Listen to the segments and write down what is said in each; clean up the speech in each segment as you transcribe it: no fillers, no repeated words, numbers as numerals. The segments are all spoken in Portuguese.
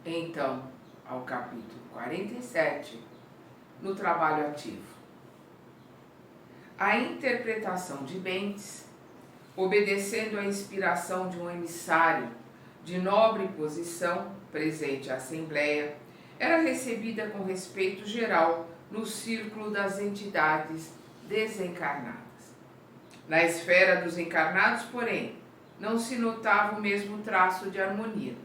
então ao capítulo 47, no trabalho ativo. A interpretação de Bentes, obedecendo à inspiração de um emissário de nobre posição presente à Assembleia, era recebida com respeito geral no círculo das entidades desencarnadas. Na esfera dos encarnados, porém, não se notava o mesmo traço de harmonia.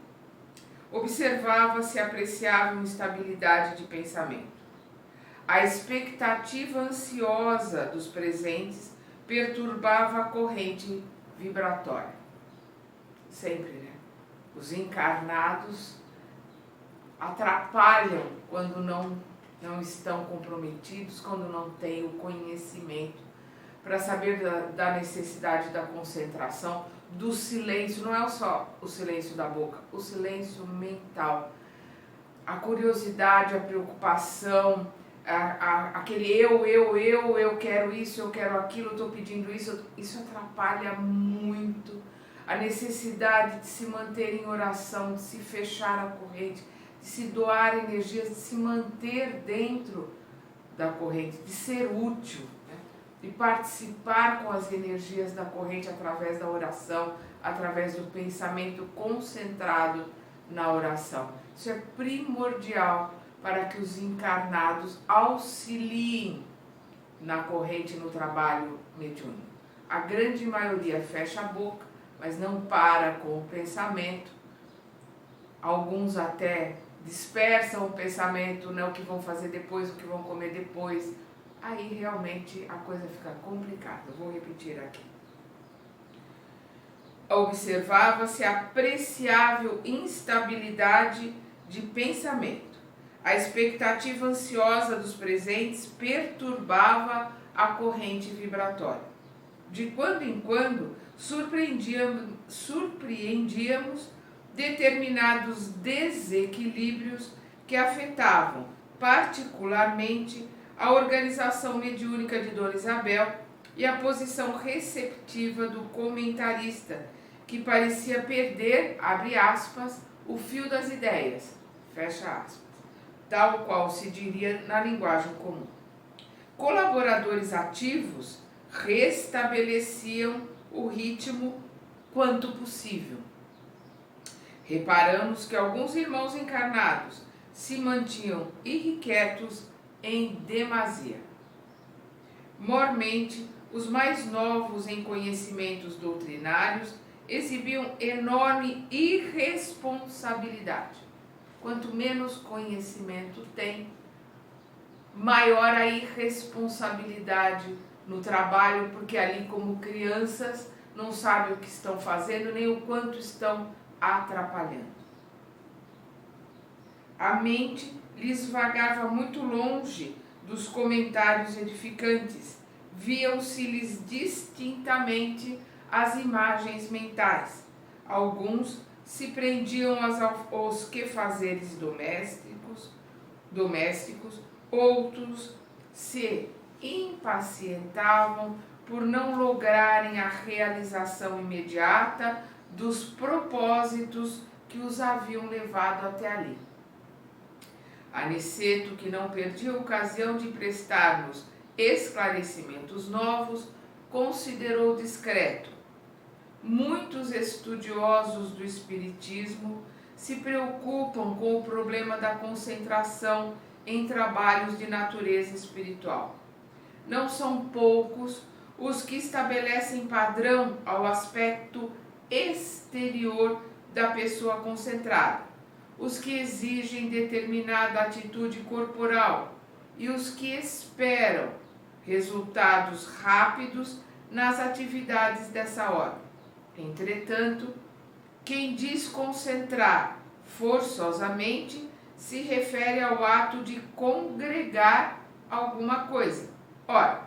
Observava-se apreciável instabilidade de pensamento. A expectativa ansiosa dos presentes perturbava a corrente vibratória. Sempre, né? Os encarnados atrapalham quando não estão comprometidos, quando não têm o conhecimento para saber da necessidade da concentração, do silêncio. Não é só o silêncio da boca, o silêncio mental, a curiosidade, a preocupação, aquele eu quero isso, eu quero aquilo, estou pedindo isso atrapalha muito a necessidade de se manter em oração, de se fechar a corrente, de se doar energias, de se manter dentro da corrente, de ser útil, né? De participar com as energias da corrente através da oração, através do pensamento concentrado na oração. Isso é primordial para que os encarnados auxiliem na corrente, no trabalho mediúnico. A grande maioria fecha a boca, mas não para com o pensamento. Alguns até dispersam o pensamento, né, o que vão fazer depois, o que vão comer depois. Aí realmente a coisa fica complicada. Eu vou repetir aqui. Observava-se apreciável instabilidade de pensamento. A expectativa ansiosa dos presentes perturbava a corrente vibratória. De quando em quando, surpreendíamos determinados desequilíbrios que afetavam particularmente a organização mediúnica de Dona Isabel e a posição receptiva do comentarista, que parecia perder, abre aspas, o fio das ideias, fecha aspas, tal qual se diria na linguagem comum. Colaboradores ativos restabeleciam o ritmo quanto possível. Reparamos que alguns irmãos encarnados se mantinham irrequietos em demasia. Mormente, os mais novos em conhecimentos doutrinários exibiam enorme irresponsabilidade. Quanto menos conhecimento tem, maior a irresponsabilidade no trabalho, porque ali, como crianças, não sabem o que estão fazendo, nem o quanto estão atrapalhando. A mente lhes vagava muito longe dos comentários edificantes, viam-se-lhes distintamente as imagens mentais. Alguns se prendiam aos quefazeres domésticos, outros se impacientavam por não lograrem a realização imediata dos propósitos que os haviam levado até ali. Aniceto, que não perdia a ocasião de prestar-nos esclarecimentos novos, considerou discreto: muitos estudiosos do espiritismo se preocupam com o problema da concentração em trabalhos de natureza espiritual. Não são poucos os que estabelecem padrão ao aspecto exterior da pessoa concentrada, os que exigem determinada atitude corporal e os que esperam resultados rápidos nas atividades dessa ordem. Entretanto, quem diz concentrar forçosamente se refere ao ato de congregar alguma coisa. Ora,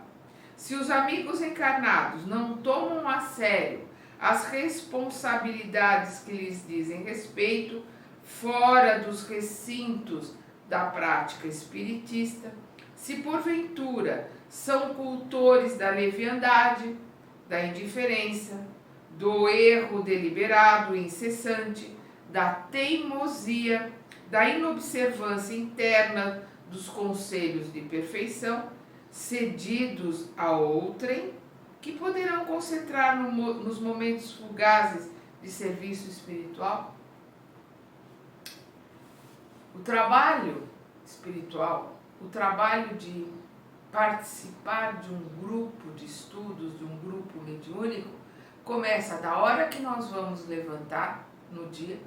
se os amigos encarnados não tomam a sério as responsabilidades que lhes dizem respeito, fora dos recintos da prática espiritista, se porventura são cultores da leviandade, da indiferença, do erro deliberado e incessante, da teimosia, da inobservância interna dos conselhos de perfeição, cedidos a outrem, que poderão concentrar nos momentos fugazes de serviço espiritual. O trabalho espiritual, o trabalho de participar de um grupo de estudos, de um grupo mediúnico, começa da hora que nós vamos levantar no dia,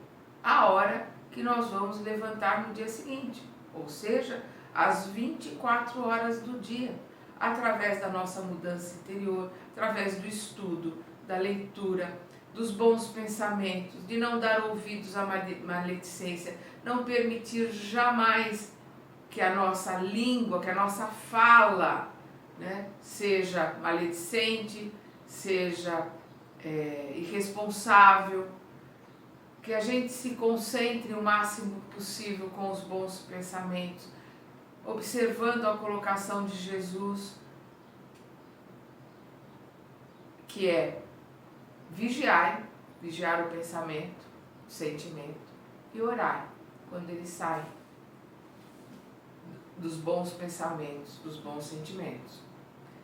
à hora que nós vamos levantar no dia seguinte, ou seja, às 24 horas do dia, através da nossa mudança interior, através do estudo, da leitura, dos bons pensamentos, de não dar ouvidos à maledicência, não permitir jamais que a nossa língua, que a nossa fala, né, seja maledicente, seja irresponsável, que a gente se concentre o máximo possível com os bons pensamentos, observando a colocação de Jesus, que é vigiar o pensamento, o sentimento, e orar quando ele sai dos bons pensamentos, dos bons sentimentos.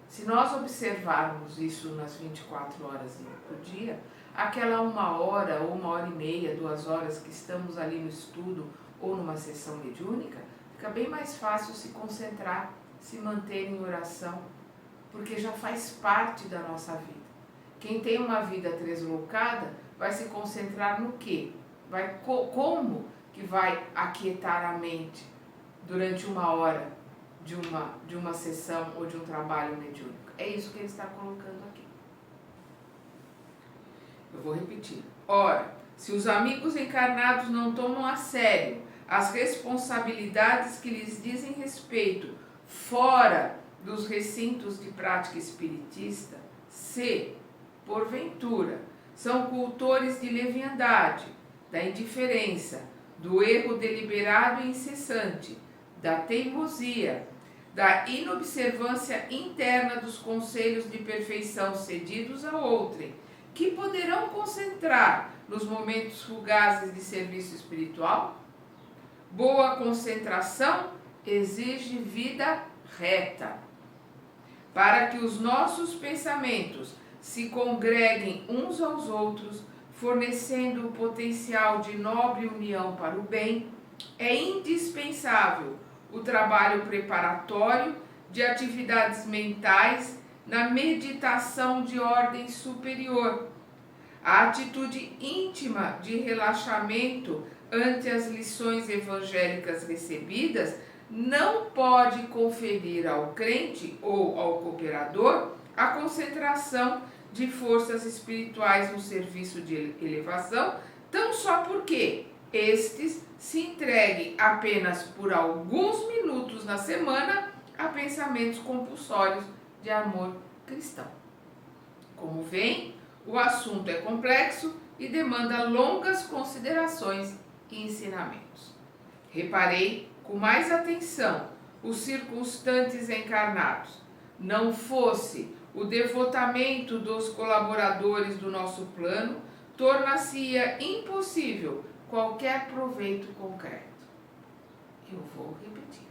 Se nós observarmos isso nas 24 horas por dia, aquela 1 hora ou 1h30, 2 horas que estamos ali no estudo ou numa sessão mediúnica, fica bem mais fácil se concentrar, se manter em oração, porque já faz parte da nossa vida. Quem tem uma vida deslocada vai se concentrar no quê? Como que vai aquietar a mente durante 1 hora de uma sessão ou de um trabalho mediúnico? É isso que ele está colocando aqui. Eu vou repetir. Ora, se os amigos encarnados não tomam a sério as responsabilidades que lhes dizem respeito fora dos recintos de prática espiritista, se, porventura, são cultores de leviandade, da indiferença, do erro deliberado e incessante, da teimosia, da inobservância interna dos conselhos de perfeição cedidos a outrem, que poderão concentrar nos momentos fugazes de serviço espiritual? Boa concentração exige vida reta. Para que os nossos pensamentos se congreguem uns aos outros, fornecendo o potencial de nobre união para o bem, é indispensável o trabalho preparatório de atividades mentais na meditação de ordem superior. A atitude íntima de relaxamento ante as lições evangélicas recebidas não pode conferir ao crente ou ao cooperador a concentração de forças espirituais no serviço de elevação, tão só porque estes se entreguem apenas por alguns minutos na semana a pensamentos compulsórios de amor cristão. Como vem, o assunto é complexo e demanda longas considerações e ensinamentos. Reparei com mais atenção os circunstantes encarnados. Não fosse o devotamento dos colaboradores do nosso plano, tornar-se-ia impossível qualquer proveito concreto. Eu vou repetir.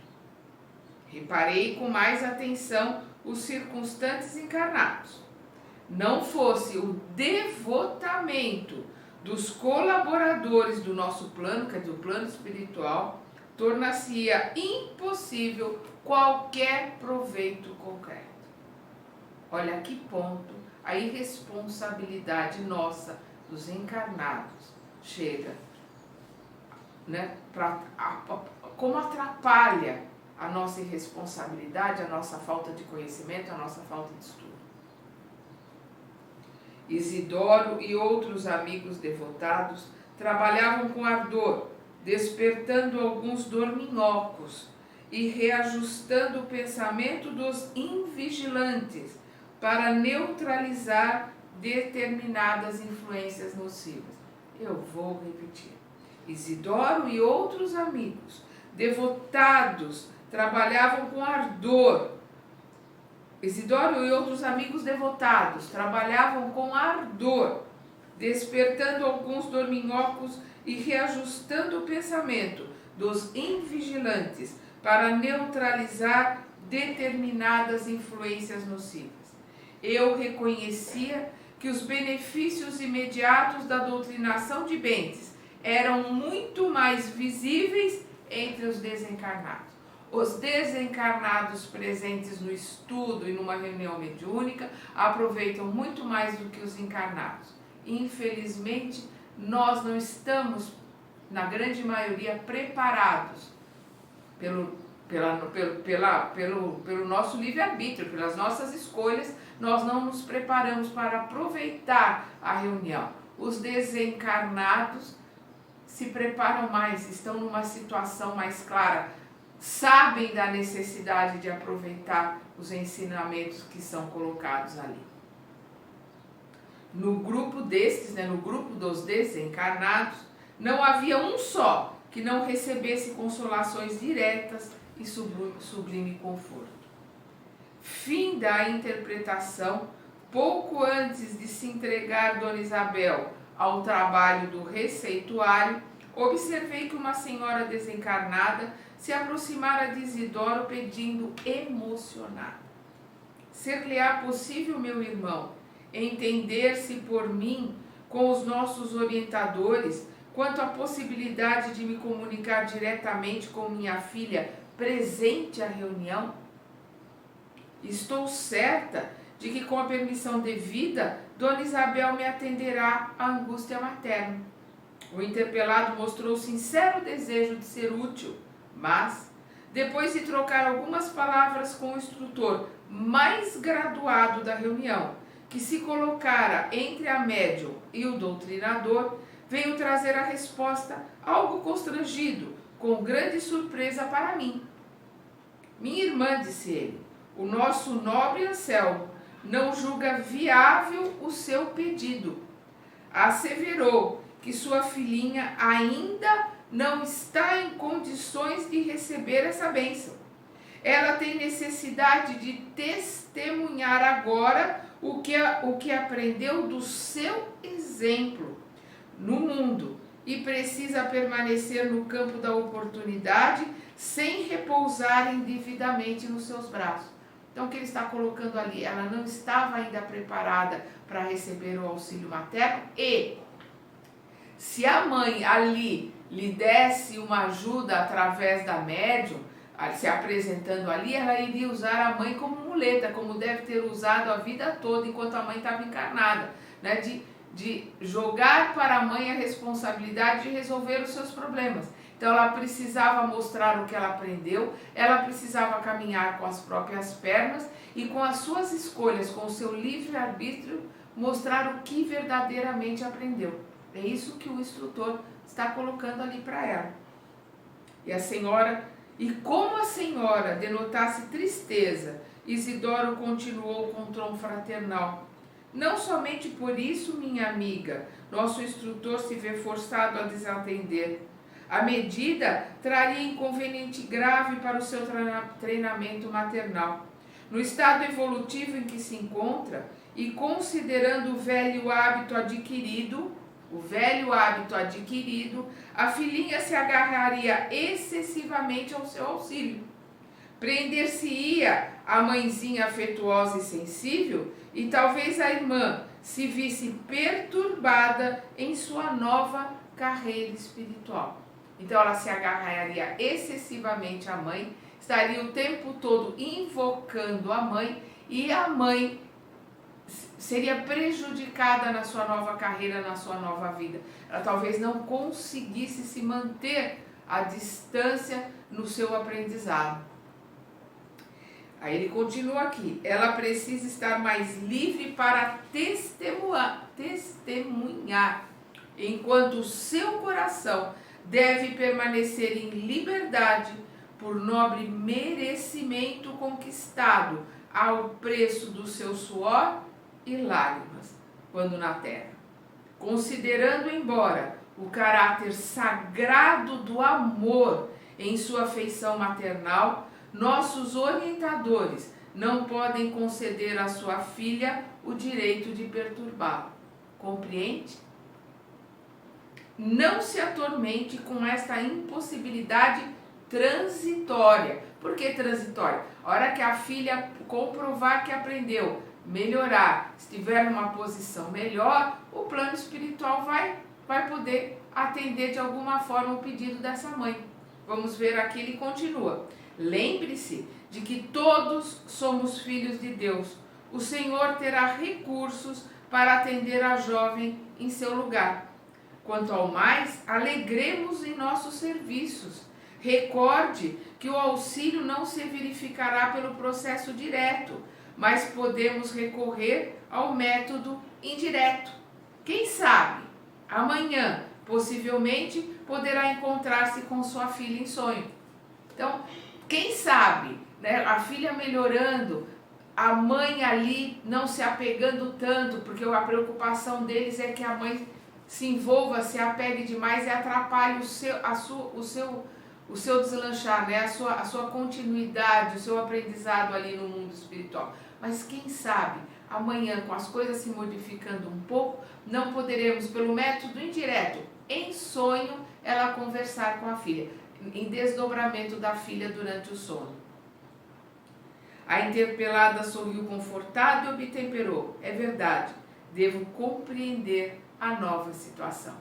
Reparei com mais atenção os circunstantes encarnados. Não fosse o devotamento dos colaboradores do nosso plano, que é do plano espiritual, tornar-se-ia impossível qualquer proveito concreto. Olha a que ponto a irresponsabilidade nossa, dos encarnados, chega, né, como atrapalha a nossa irresponsabilidade, a nossa falta de conhecimento, a nossa falta de estudo. Isidoro e outros amigos devotados trabalhavam com ardor, despertando alguns dorminhocos e reajustando o pensamento dos invigilantes para neutralizar determinadas influências nocivas. Eu vou repetir. Isidoro e outros amigos devotados trabalhavam com ardor. Isidoro e outros amigos devotados trabalhavam com ardor, despertando alguns dorminhocos e reajustando o pensamento dos invigilantes para neutralizar determinadas influências nocivas. Eu reconhecia que os benefícios imediatos da doutrinação de Bentes eram muito mais visíveis entre os desencarnados. Os desencarnados presentes no estudo e numa reunião mediúnica aproveitam muito mais do que os encarnados. Infelizmente, nós não estamos, na grande maioria, preparados pelo nosso livre-arbítrio, pelas nossas escolhas. Nós não nos preparamos para aproveitar a reunião. Os desencarnados se preparam mais, estão numa situação mais clara, sabem da necessidade de aproveitar os ensinamentos que são colocados ali. No grupo destes, no grupo dos desencarnados, não havia um só que não recebesse consolações diretas e sublime conforto. Fim da interpretação. Pouco antes de se entregar Dona Isabel ao trabalho do receituário, observei que uma senhora desencarnada se aproximara de Isidoro pedindo emocionada: ser-lhe-á possível, meu irmão, entender-se por mim com os nossos orientadores quanto à possibilidade de me comunicar diretamente com minha filha presente à reunião? Estou certa de que, com a permissão devida, Dona Isabel me atenderá à angústia materna. O interpelado mostrou sincero desejo de ser útil, mas, depois de trocar algumas palavras com o instrutor mais graduado da reunião, que se colocara entre a médium e o doutrinador, veio trazer a resposta algo constrangido, com grande surpresa para mim. Minha irmã, disse ele, o nosso nobre Anselmo não julga viável o seu pedido. Asseverou que sua filhinha ainda não está em condições de receber essa bênção. Ela tem necessidade de testemunhar agora o que aprendeu do seu exemplo no mundo e precisa permanecer no campo da oportunidade sem repousar indevidamente nos seus braços. Então, o que ele está colocando ali? Ela não estava ainda preparada para receber o auxílio materno e, se a mãe ali lhe desse uma ajuda através da médium, se apresentando ali, ela iria usar a mãe como muleta, como deve ter usado a vida toda enquanto a mãe estava encarnada, de jogar para a mãe a responsabilidade de resolver os seus problemas. Então ela precisava mostrar o que ela aprendeu, ela precisava caminhar com as próprias pernas e com as suas escolhas, com o seu livre-arbítrio, mostrar o que verdadeiramente aprendeu. É isso que o instrutor está colocando ali para ela. E como a senhora denotasse tristeza, Isidoro continuou com um tom fraternal: não somente por isso, minha amiga, nosso instrutor se vê forçado a desatender. A medida traria inconveniente grave para o seu treinamento maternal. No estado evolutivo em que se encontra, e considerando o velho hábito adquirido, a filhinha se agarraria excessivamente ao seu auxílio. Prender-se-ia a mãezinha afetuosa e sensível, e talvez a irmã se visse perturbada em sua nova carreira espiritual. Então ela se agarraria excessivamente à mãe, estaria o tempo todo invocando a mãe, e a mãe seria prejudicada na sua nova carreira, na sua nova vida. Ela talvez não conseguisse se manter à distância no seu aprendizado. Aí ele continua aqui: ela precisa estar mais livre para testemunhar, enquanto o seu coração deve permanecer em liberdade por nobre merecimento conquistado ao preço do seu suor e lágrimas, quando na terra. Considerando, embora, o caráter sagrado do amor em sua afeição maternal, nossos orientadores não podem conceder à sua filha o direito de perturbá-la. Compreende? não se atormente com esta impossibilidade transitória. Por que transitória? A hora que a filha comprovar que aprendeu, melhorar, estiver numa posição melhor, o plano espiritual vai poder atender de alguma forma o pedido dessa mãe. Vamos ver aqui, ele continua. Lembre-se de que todos somos filhos de Deus. O Senhor terá recursos para atender a jovem em seu lugar. Quanto ao mais, alegremos em nossos serviços. Recorde que o auxílio não se verificará pelo processo direto, mas podemos recorrer ao método indireto. Quem sabe, amanhã, possivelmente, poderá encontrar-se com sua filha em sonho. Então, quem sabe, né, a filha melhorando, a mãe ali não se apegando tanto, porque a preocupação deles é que a mãe se envolva, se apegue demais e atrapalhe o seu deslanchar, né? a sua continuidade, o seu aprendizado ali no mundo espiritual. Mas quem sabe, amanhã, com as coisas se modificando um pouco, não poderemos, pelo método indireto, em sonho, ela conversar com a filha, em desdobramento da filha durante o sono. A interpelada sorriu confortada e obtemperou. É verdade, devo compreender a nova situação.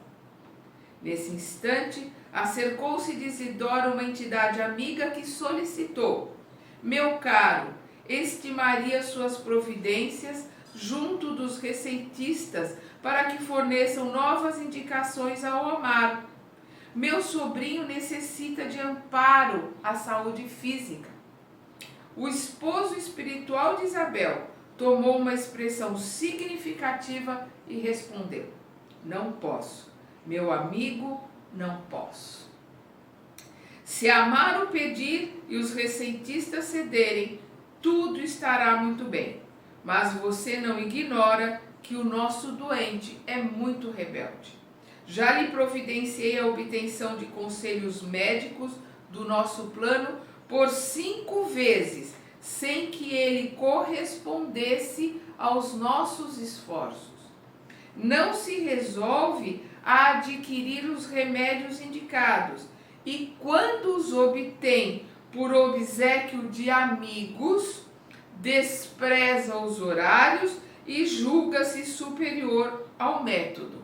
Nesse instante, acercou-se de Isidora uma entidade amiga que solicitou: meu caro, estimaria suas providências junto dos receitistas para que forneçam novas indicações ao Amaro. Meu sobrinho necessita de amparo à saúde física. O esposo espiritual de Isabel tomou uma expressão significativa e respondeu: não posso, meu amigo, não posso. Se Amaro pedir e os receitistas cederem, tudo estará muito bem. Mas você não ignora que o nosso doente é muito rebelde. Já lhe providenciei a obtenção de conselhos médicos do nosso plano por 5 vezes, sem que ele correspondesse aos nossos esforços. Não se resolve a adquirir os remédios indicados e, quando os obtém por obséquio de amigos, despreza os horários e julga-se superior ao método.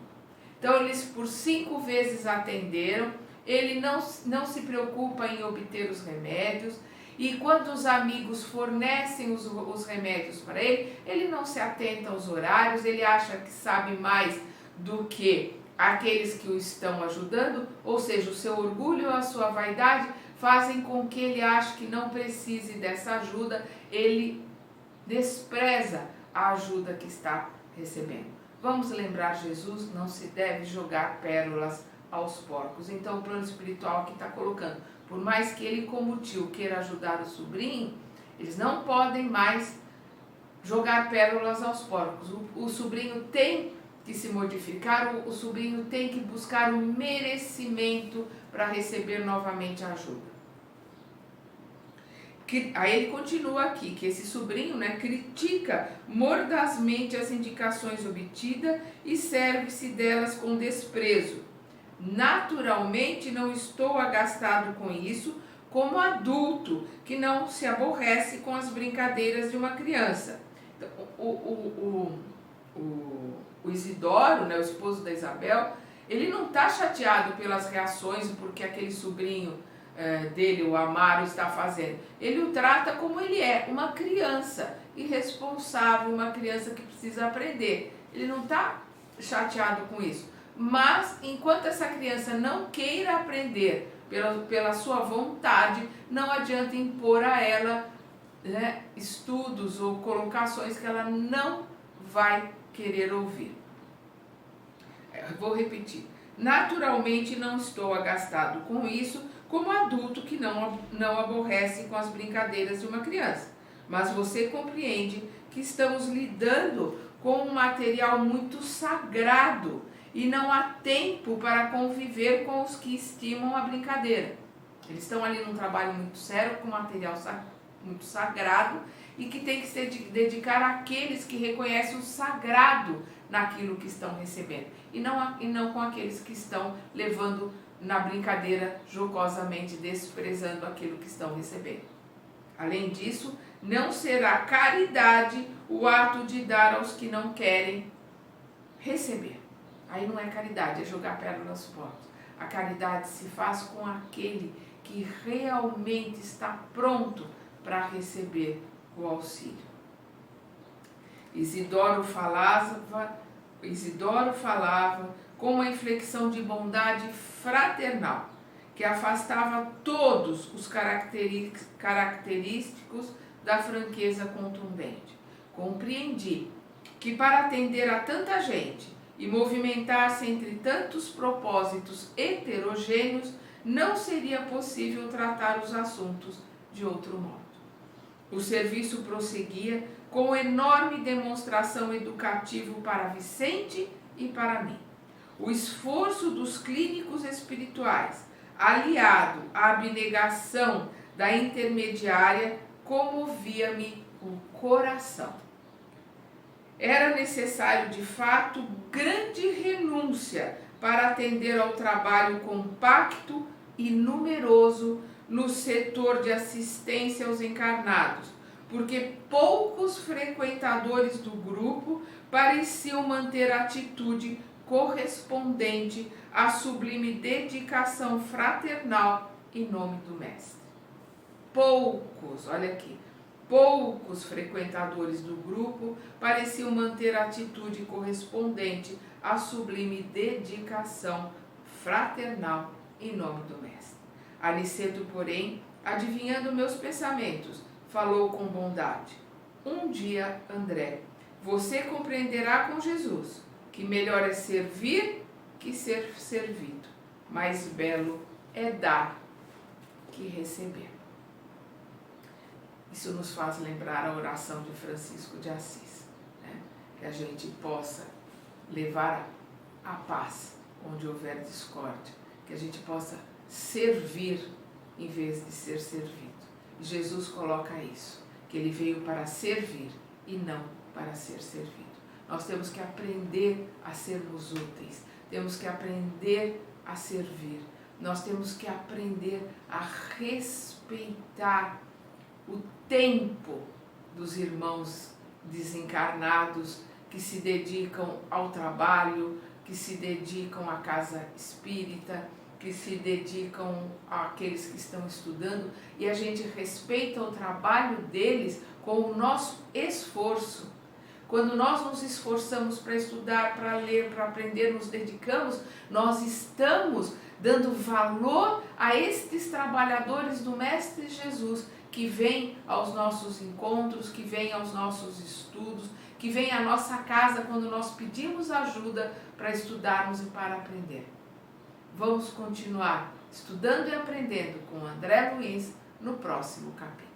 Então, eles por 5 vezes atenderam, ele não se preocupa em obter os remédios, e quando os amigos fornecem os remédios para ele, ele não se atenta aos horários, ele acha que sabe mais do que aqueles que o estão ajudando, ou seja, o seu orgulho e a sua vaidade fazem com que ele ache que não precise dessa ajuda, ele despreza a ajuda que está recebendo. Vamos lembrar, Jesus não se deve jogar pérolas aos porcos. Então o plano espiritual que está colocando, por mais que ele como tio queira ajudar o sobrinho, eles não podem mais jogar pérolas aos porcos. O sobrinho tem que se modificar, o sobrinho tem que buscar o merecimento para receber novamente a ajuda. Aí ele continua aqui, que esse sobrinho, né, critica mordazmente as indicações obtidas e serve-se delas com desprezo. Naturalmente não estou agastado com isso, como adulto que não se aborrece com as brincadeiras de uma criança. Então, o Isidoro, né, o esposo da Isabel, ele não está chateado pelas reações porque aquele sobrinho dele, o Amaro, está fazendo. Ele o trata como ele é, uma criança irresponsável, uma criança que precisa aprender. Ele não está chateado com isso. Mas, enquanto essa criança não queira aprender pela sua vontade, não adianta impor a ela, né, estudos ou colocações que ela não vai querer ouvir. Vou repetir. Naturalmente não estou agastado com isso, como adulto que não aborrece com as brincadeiras de uma criança. Mas você compreende que estamos lidando com um material muito sagrado e não há tempo para conviver com os que estimam a brincadeira. Eles estão ali num trabalho muito sério, com material muito sagrado, e que tem que se dedicar àqueles que reconhecem o sagrado naquilo que estão recebendo. E não com aqueles que estão levando na brincadeira, jocosamente desprezando aquilo que estão recebendo. Além disso, não será caridade o ato de dar aos que não querem receber. Aí não é caridade, é jogar pedra nas portas. A caridade se faz com aquele que realmente está pronto para receber o auxílio. Isidoro falava com uma inflexão de bondade fraternal, que afastava todos os característicos da franqueza contundente. Compreendi que para atender a tanta gente e movimentar-se entre tantos propósitos heterogêneos, não seria possível tratar os assuntos de outro modo. O serviço prosseguia com enorme demonstração educativa para Vicente e para mim. O esforço dos clínicos espirituais, aliado à abnegação da intermediária, comovia-me o coração. Era necessário, de fato, grande renúncia para atender ao trabalho compacto e numeroso no setor de assistência aos encarnados, porque poucos frequentadores do grupo pareciam manter a atitude correspondente à sublime dedicação fraternal em nome do Mestre. Poucos frequentadores do grupo pareciam manter a atitude correspondente à sublime dedicação fraternal em nome do Mestre. Aniceto, porém, adivinhando meus pensamentos, falou com bondade. Um dia, André, você compreenderá com Jesus que melhor é servir que ser servido. Mais belo é dar que receber. Isso nos faz lembrar a oração de Francisco de Assis, né? Que a gente possa levar a paz onde houver discórdia, que a gente possa servir em vez de ser servido. E Jesus coloca isso, que ele veio para servir e não para ser servido. Nós temos que aprender a sermos úteis, temos que aprender a servir, nós temos que aprender a respeitar o tempo dos irmãos desencarnados que se dedicam ao trabalho, que se dedicam à casa espírita, que se dedicam àqueles que estão estudando, e a gente respeita o trabalho deles com o nosso esforço. Quando nós nos esforçamos para estudar, para ler, para aprender, nos dedicamos, nós estamos dando valor a estes trabalhadores do Mestre Jesus, que vêm aos nossos encontros, que vêm aos nossos estudos, que vêm à nossa casa quando nós pedimos ajuda para estudarmos e para aprender. Vamos continuar estudando e aprendendo com André Luiz no próximo capítulo.